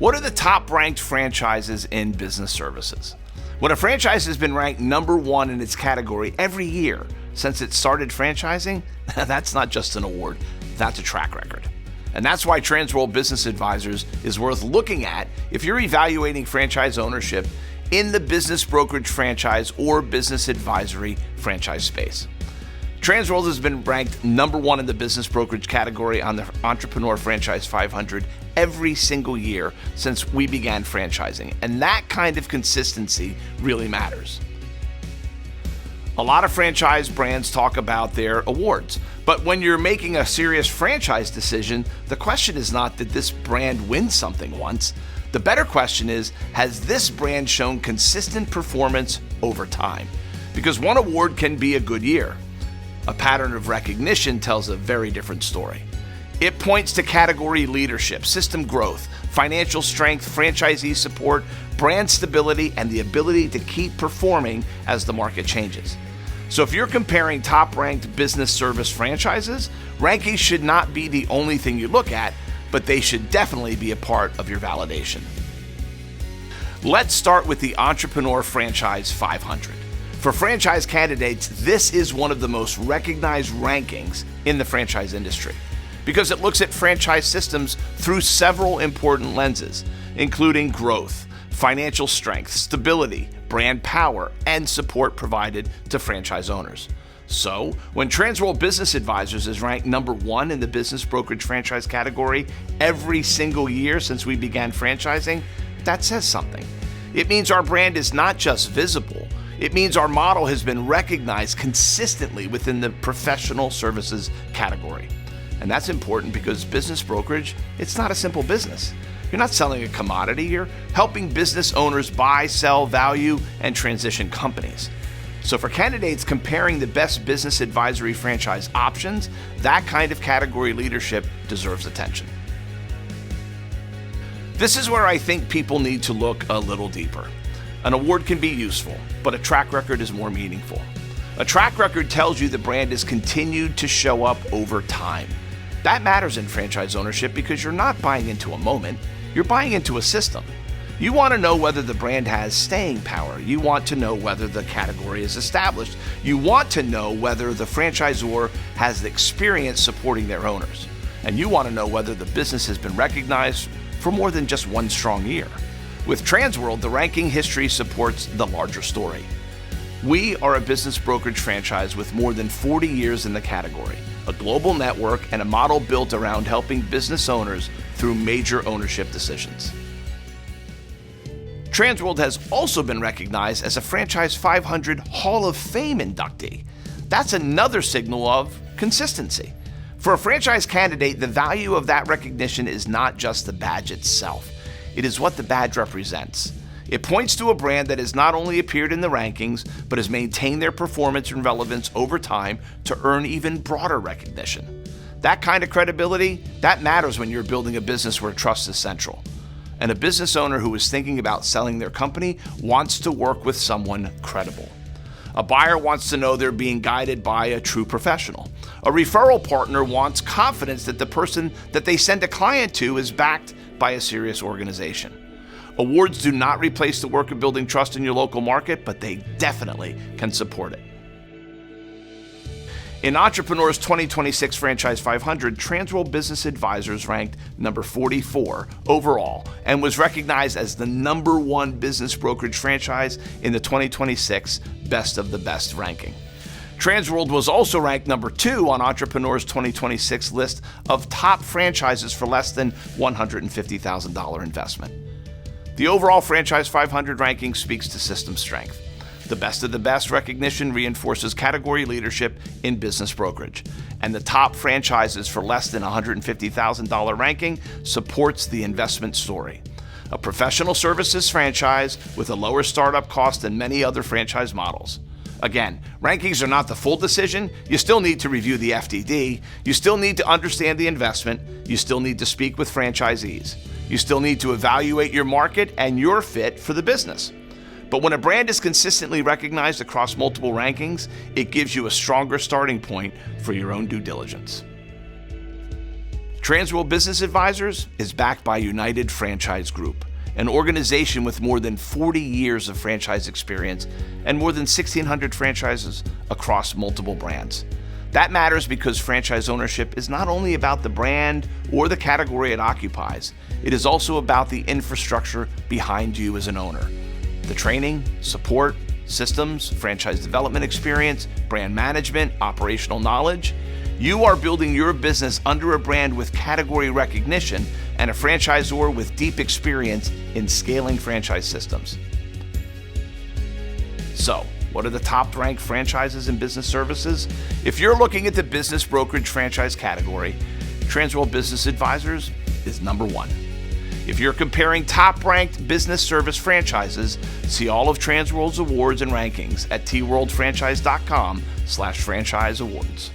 What are the top ranked franchises in business services? When a franchise has been ranked number one in its category every year since it started franchising, that's not just an award, that's a track record. And that's why Transworld Business Advisors is worth looking at if you're evaluating franchise ownership in the business brokerage franchise or business advisory franchise space. Transworld has been ranked number one in the business brokerage category on the Entrepreneur Franchise 500 every single year since we began franchising. And that kind of consistency really matters. A lot of franchise brands talk about their awards, but when you're making a serious franchise decision, the question is not did this brand win something once? The better question is, has this brand shown consistent performance over time? Because one award can be a good year. A pattern of recognition tells a very different story. It points to category leadership, system growth, financial strength, franchisee support, brand stability, and the ability to keep performing as the market changes. So if you're comparing top-ranked business service franchises, rankings should not be the only thing you look at, but they should definitely be a part of your validation. Let's start with the Entrepreneur Franchise 500. For franchise candidates, this is one of the most recognized rankings in the franchise industry because it looks at franchise systems through several important lenses, including growth, financial strength, stability, brand power, and support provided to franchise owners. So, when Transworld Business Advisors is ranked number one in the business brokerage franchise category every single year since we began franchising, that says something. It means our brand is not just visible, it means our model has been recognized consistently within the professional services category. And that's important because business brokerage, it's not a simple business. You're not selling a commodity, you're helping business owners buy, sell, value, and transition companies. So for candidates comparing the best business advisory franchise options, that kind of category leadership deserves attention. This is where I think people need to look a little deeper. An award can be useful, but a track record is more meaningful. A track record tells you the brand has continued to show up over time. That matters in franchise ownership because you're not buying into a moment, you're buying into a system. You want to know whether the brand has staying power. You want to know whether the category is established. You want to know whether the franchisor has the experience supporting their owners. And you want to know whether the business has been recognized for more than just one strong year. With Transworld, the ranking history supports the larger story. We are a business brokerage franchise with more than 40 years in the category, a global network, and a model built around helping business owners through major ownership decisions. Transworld has also been recognized as a Franchise 500 Hall of Fame inductee. That's another signal of consistency. For a franchise candidate, the value of that recognition is not just the badge itself. It is what the badge represents. It points to a brand that has not only appeared in the rankings, but has maintained their performance and relevance over time to earn even broader recognition. That kind of credibility, that matters when you're building a business where trust is central. And a business owner who is thinking about selling their company wants to work with someone credible. A buyer wants to know they're being guided by a true professional. A referral partner wants confidence that the person that they send a client to is backed by a serious organization. Awards do not replace the work of building trust in your local market, but they definitely can support it. In Entrepreneur's 2026 Franchise 500, Transworld Business Advisors ranked number 44 overall and was recognized as the number one business brokerage franchise in the 2026 Best of the Best ranking. Transworld was also ranked number 2 on Entrepreneur's 2026 list of top franchises for less than $150,000 investment. The overall Franchise 500 ranking speaks to system strength. The Best of the Best recognition reinforces category leadership in business brokerage, and the top franchises for less than $150,000 ranking supports the investment story. A professional services franchise with a lower startup cost than many other franchise models. Again, rankings are not the full decision. You still need to review the FDD. You still need to understand the investment. You still need to speak with franchisees. You still need to evaluate your market and your fit for the business. But when a brand is consistently recognized across multiple rankings, it gives you a stronger starting point for your own due diligence. Transworld Business Advisors is backed by United Franchise Group, an organization with more than 40 years of franchise experience and more than 1,600 franchises across multiple brands. That matters because franchise ownership is not only about the brand or the category it occupies, it is also about the infrastructure behind you as an owner. The training, support, systems, franchise development experience, brand management, operational knowledge. You are building your business under a brand with category recognition and a franchisor with deep experience in scaling franchise systems. So, what are the top-ranked franchises in business services? If you're looking at the business brokerage franchise category, Transworld Business Advisors is number one. If you're comparing top-ranked business service franchises, see all of Transworld's awards and rankings at tworldfranchise.com/franchise awards.